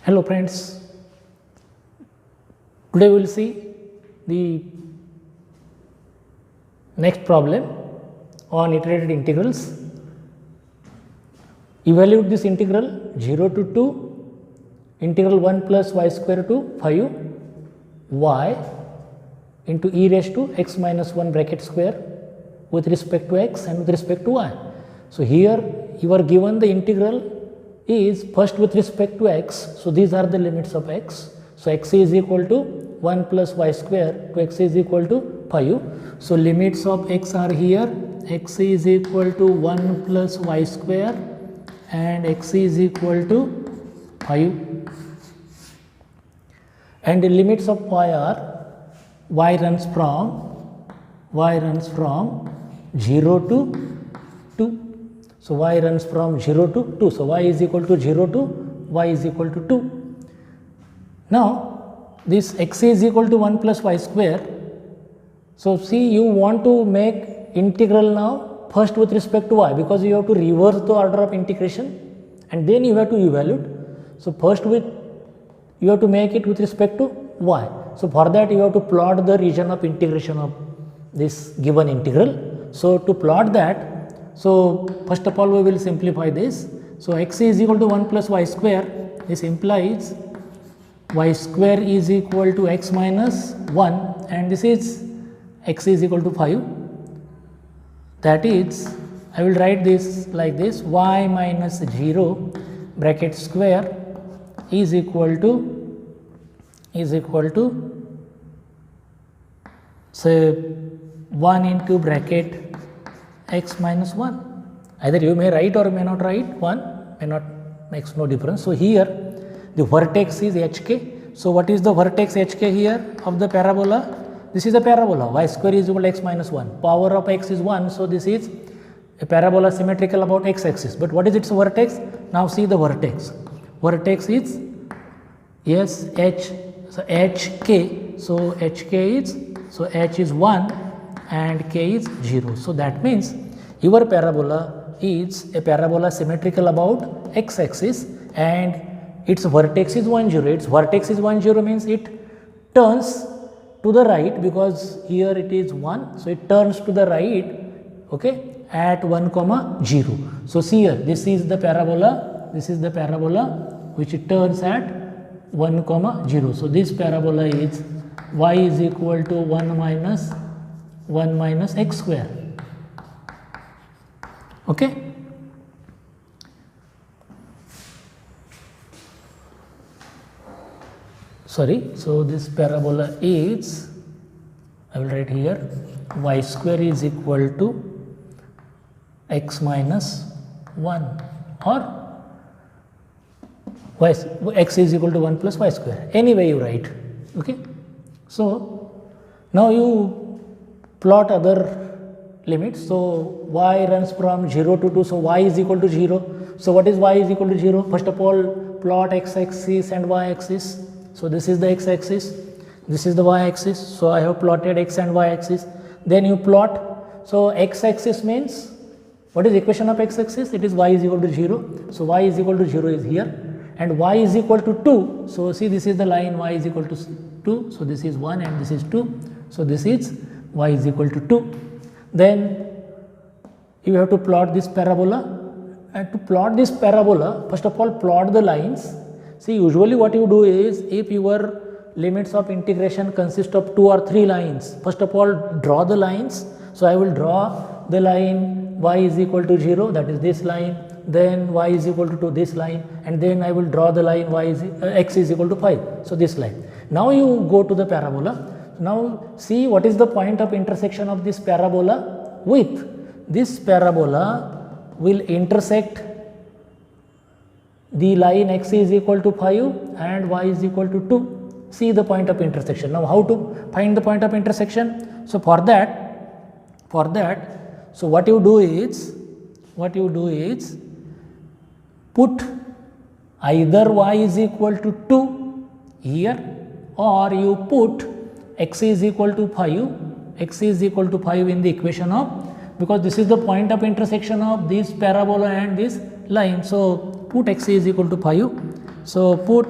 Hello friends, today we will see the next problem on iterated integrals. Evaluate this integral 0 to 2 integral 1 plus y square to 5 y into e raised to x minus 1 bracket square with respect to x and with respect to y. So, here you are given the integral is first with respect to x. So, these are the limits of x. So, x is equal to 1 plus y square to x is equal to 5. So, limits of x are here, x is equal to 1 plus y square and x is equal to 5, and the limits of y are y runs from 0 to 2. So, y runs from 0 to 2. So, y is equal to 0 to y is equal to 2. Now, this x is equal to 1 plus y square. So, see, you want to make integral now first with respect to y, because you have to reverse the order of integration and then you have to evaluate. So, first you have to make it with respect to y. So, for that you have to plot the region of integration of this given integral. So, to plot that, so first of all we will simplify this. So, x is equal to 1 plus y square, this implies y square is equal to x minus 1 and this is x is equal to 5. That is, I will write this like this, y minus 0 bracket square is equal to say 1 into bracket x minus 1. Either you may write or may not write, 1 may not, makes no difference. So, here the vertex is hk. So, what is the vertex hk here of the parabola? This is a parabola, y square is equal to x minus 1, power of x is 1. So, this is a parabola symmetrical about x axis, but what is its vertex? Now, see the vertex is yes h, so hk, so hk is, so h is 1 and k is 0. So, that means your parabola is a parabola symmetrical about x axis and its vertex is 1 0. Its vertex is 1 0 means it turns to the right, because here it is 1. So, it turns to the right, okay, at 1 comma 0. So, see here, this is the parabola which it turns at 1 comma 0. So, this parabola is y is equal to 1 minus x square. Okay. Sorry, so this parabola is, I will write here, y square is equal to x minus 1 or x is equal to 1 plus y square, anyway you write. Okay. So, now you plot other limits. So, y runs from 0 to 2. So, y is equal to 0. So, what is y is equal to 0? First of all, plot x axis and y axis. So, this is the x axis, this is the y axis. So, I have plotted x and y axis. Then you plot. So, x axis means, what is the equation of x axis? It is y is equal to 0. So, y is equal to 0 is here and y is equal to 2. So, see, this is the line y is equal to 2. So, this is 1 and this is 2. So, this is y is equal to 2. Then you have to plot this parabola, and to plot this parabola, first of all plot the lines. See, usually what you do is, if your limits of integration consist of 2 or 3 lines, first of all draw the lines. So, I will draw the line y is equal to 0, that is this line, then y is equal to this line, and then I will draw the line x is equal to 5. So, this line. Now, you go to the parabola. Now, see what is the point of intersection of this parabola with this parabola will intersect the line x is equal to 5 and y is equal to 2. See the point of intersection. Now, how to find the point of intersection? So, for that, so what you do is put either y is equal to 2 here, or you put x is equal to 5 in the equation of, because this is the point of intersection of this parabola and this line. So, put x is equal to 5. So, put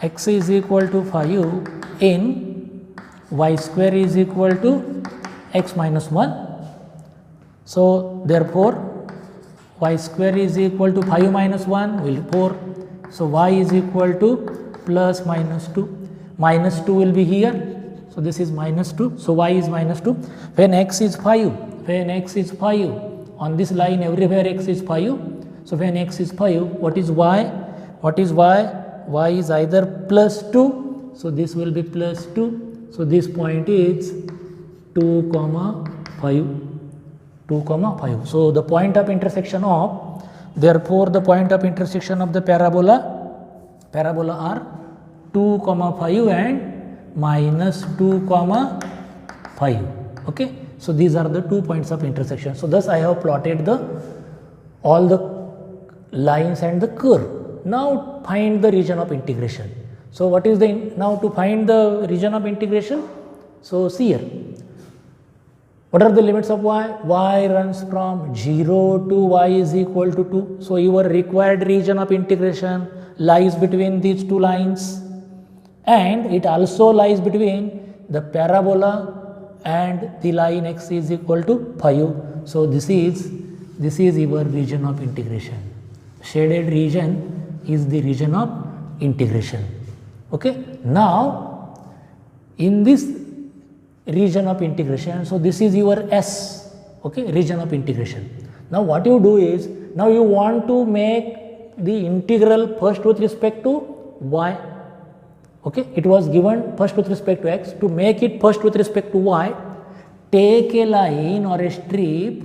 x is equal to 5 in y square is equal to x minus 1. So therefore y square is equal to 5 minus 1 will 4. So y is equal to plus minus 2. Minus 2 will be here. So this is minus 2. So y is minus 2. When x is 5, on this line everywhere x is 5. So when x is 5, what is y? What is y? Y is either plus 2. So this will be plus 2. So this point is 2 comma 5. 2 comma 5. So the point of intersection of, therefore the point of intersection of the parabola are 2 comma 5 and minus 2 comma 5. Okay. So these are the 2 points of intersection. So thus I have plotted all the lines and the curve. Now find the region of integration. So what is now to find the region of integration? So see here. What are the limits of y? Y runs from 0 to y is equal to 2. So your required region of integration lies between these two lines, and it also lies between the parabola and the line x is equal to 5. So this is your region of integration. Shaded region is the region of integration. Okay. Now in this region of integration, so this is your S, okay, region of integration. Now what you do is, now you want to make the integral first with respect to y, okay, it was given first with respect to x. To make it first with respect to y, take a line or a strip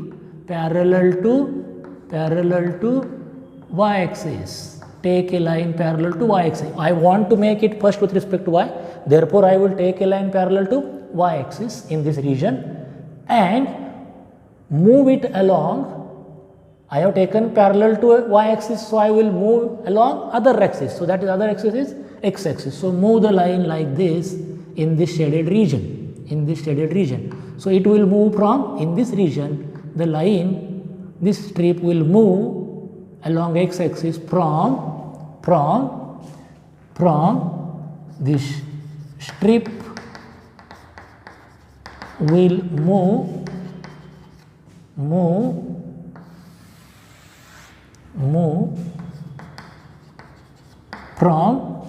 parallel to y axis. Take a line parallel to y axis. I want to make it first with respect to y, therefore I will take a line parallel to y axis in this region and move it along. I have taken parallel to y axis, so I will move along other axis. So that is other axis is x axis. So move the line like this in this shaded region. So it will move from, in this region, the line, this strip will move along x axis from this strip will move from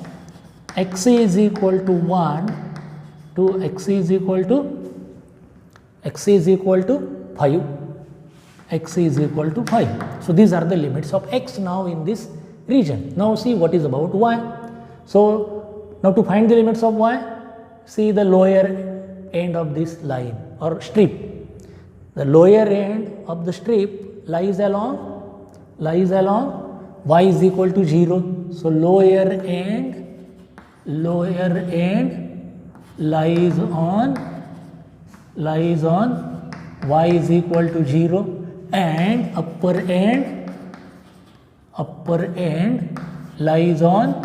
x is equal to 1 to x is equal to 5. X is equal to 5. So these are the limits of x now in this region. Now see what is about y. So now to find the limits of y, see the lower end of this line or strip. The lower end of the strip lies along y is equal to 0. So lower end lies on y is equal to 0, and upper end lies on,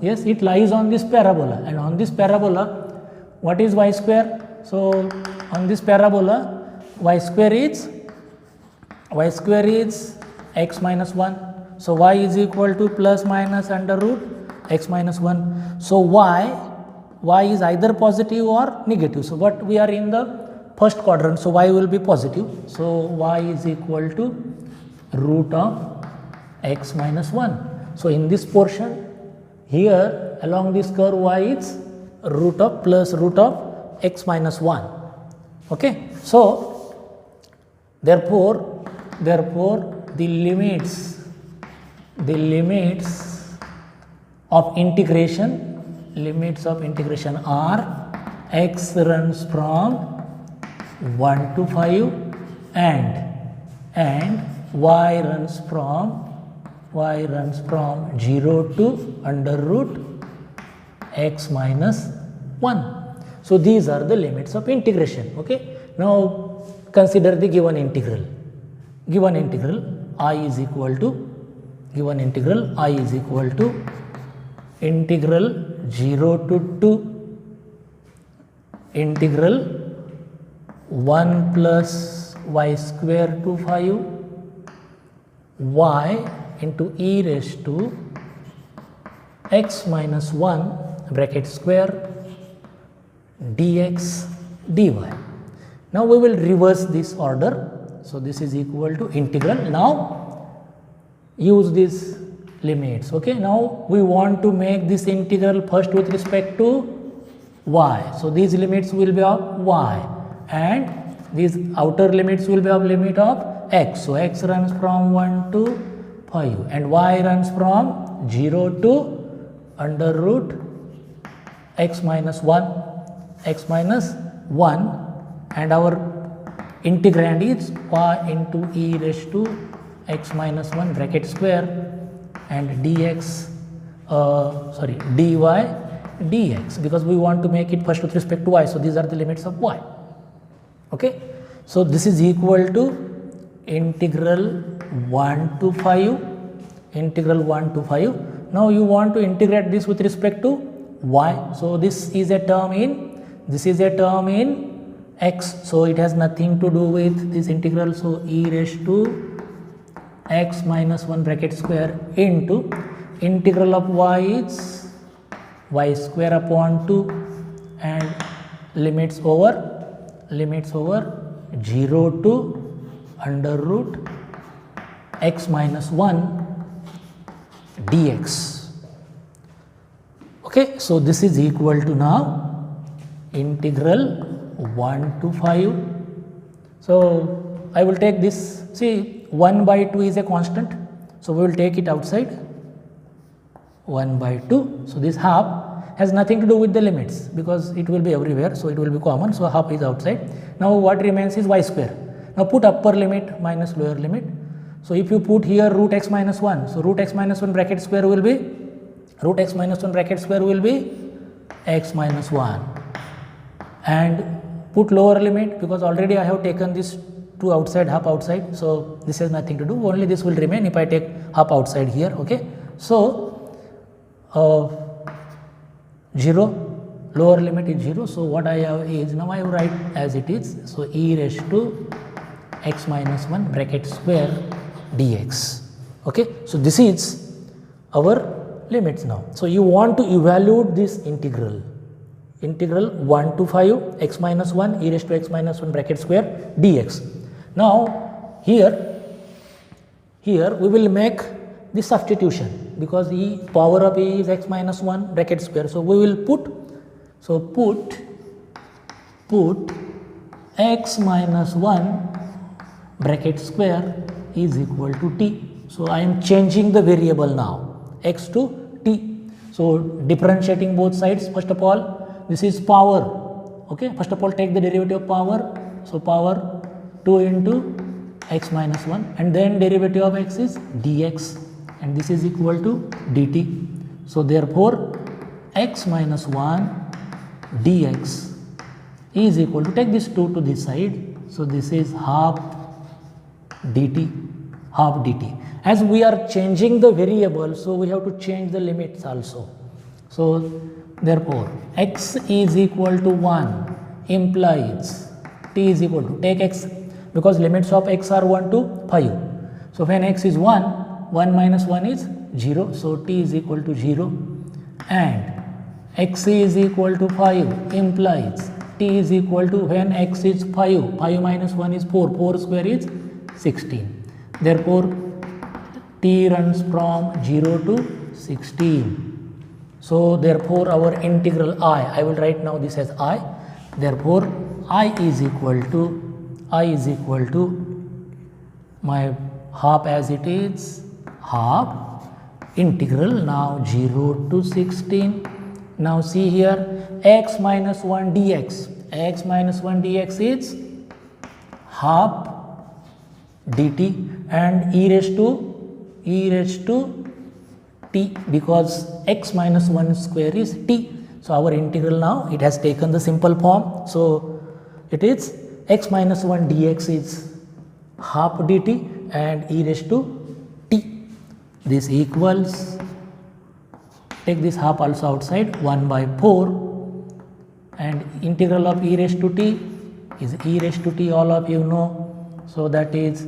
yes, it lies on this parabola, and on this parabola what is y square? So on this parabola y square is x minus 1. So y is equal to plus minus under root x minus 1. So y is either positive or negative. So but we are in the first quadrant, so y will be positive. So y is equal to root of x minus 1. So in this portion here along this curve y is root of x minus 1. Okay. So therefore the limits of integration are x runs from 1 to 5 and y runs from 0 to under root x minus 1. So these are the limits of integration. Okay. Now consider the given integral. Given integral I is equal to integral 0 to 2 integral 1 plus y square to 5 y into e raised to x minus 1 bracket square dx dy. Now we will reverse this order. So this is equal to integral. Now use these limits. Okay, now we want to make this integral first with respect to y. So these limits will be of y and these outer limits will be of limit of x. So x runs from 1 to 5 and y runs from 0 to under root x minus 1 and our integrand is y into e raised to x minus 1 bracket square and dx dy dx, because we want to make it first with respect to y. So these are the limits of y. Okay, so this is equal to integral 1 to 5. Now you want to integrate this with respect to y. So this is a term in x, so it has nothing to do with this integral. So e raised to x minus 1 bracket square into integral of y is y square upon 2 and limits over 0 to under root x minus 1 dx. Okay, so this is equal to now integral 1 to 5. So I will take this, see 1 by 2 is a constant, so we will take it outside 1 by 2. So this half has nothing to do with the limits because it will be everywhere, so it will be common, so half is outside. Now what remains is y square. Now put upper limit minus lower limit. So if you put here root x minus 1, so root x minus 1 bracket square will be x minus 1 and put lower limit because already I have taken this 2 outside, half outside, so this has nothing to do, only this will remain if I take half outside here. Okay, so 0, lower limit is 0, so what I have is, now I write as it is, so e raised to x minus 1 bracket square dx. Okay, so this is our limits now. So you want to evaluate this integral 1 to 5 x minus 1 e raised to x minus 1 bracket square dx. Now here we will make the substitution because e power of e is x minus 1 bracket square. So we will put x minus 1 bracket square is equal to t. So I am changing the variable now, x to t. So differentiating both sides, first of all this is power. Okay, first of all take the derivative of power. So power 2 into x minus 1 and then derivative of x is dx and this is equal to dt. So therefore x minus 1 dx is equal to, take this 2 to this side, so this is half dt. As we are changing the variable, so we have to change the limits also. So therefore x is equal to 1 implies t is equal to, take x because limits of x are 1 to 5. So when x is 1 minus 1 is 0, so t is equal to 0 and x is equal to 5 implies t is equal to, when x is 5 minus 1 is 4 square is 16. Therefore t runs from 0 to 16. So therefore our integral I will write now this as I. Therefore I is equal to my half as it is, half integral now 0 to 16. Now see here x minus 1 dx is half dt and e raised to t because x minus 1 square is t. So our integral now it has taken the simple form. So it is x minus 1 dx is half dt and e raised to t. This equals, take this half also outside, 1 by 4 and integral of e raised to t is e raised to t, all of you know. So that is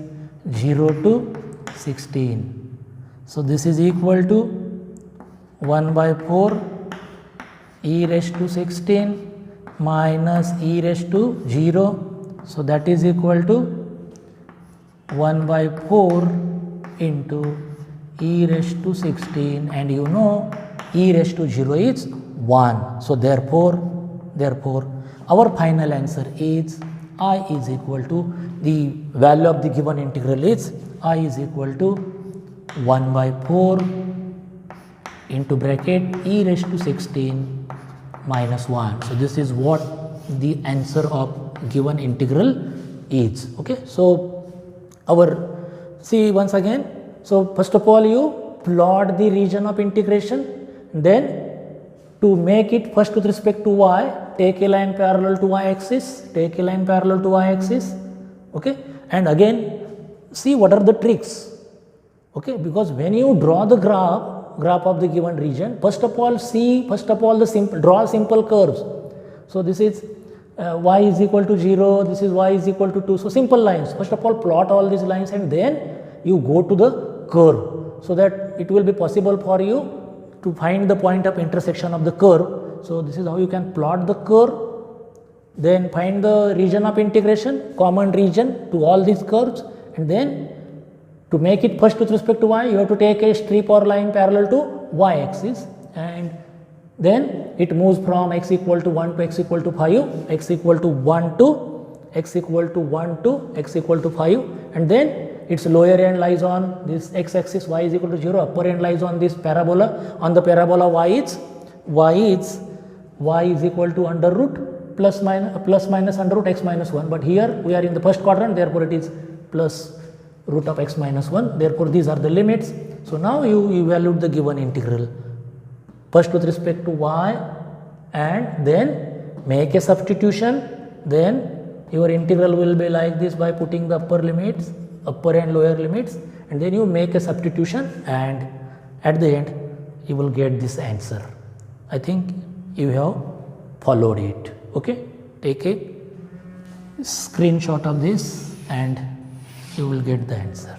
0 to 16. So this is equal to 1 by 4 e raised to 16 minus e raised to 0. So, that is equal to 1 by 4 into e raised to 16, and you know e raised to 0 is 1. So, therefore our final answer is I is equal to, the value of the given integral is I is equal to 1 by 4 into bracket e raised to 16 minus 1. So, this is what the answer of given integral is. Okay. So, see once again. So, first of all you plot the region of integration, then to make it first with respect to y, take a line parallel to y axis, okay, and again see what are the tricks, okay, because when you draw the graph of the given region, first of all draw simple curves. So, this is y is equal to 0, this is y is equal to 2. So, simple lines. First of all plot all these lines and then you go to the curve, so that it will be possible for you to find the point of intersection of the curve. So, this is how you can plot the curve, then find the region of integration, common region to all these curves, and then to make it first with respect to y, you have to take a strip or line parallel to y axis, and then it moves from x equal to 1 to x equal to 5, x equal to 1 to x equal to 1 to x equal to 5, and then its lower end lies on this x axis, y is equal to 0, upper end lies on this parabola. On the parabola y is equal to under root plus minus under root x minus 1, but here we are in the first quadrant, therefore it is plus root of x minus 1, therefore these are the limits. So, now you evaluate the given integral first with respect to y and then make a substitution, then your integral will be like this by putting the upper and lower limits, and then you make a substitution, and at the end you will get this answer. I think you have followed it. Okay, take a screenshot of this and you will get the answer.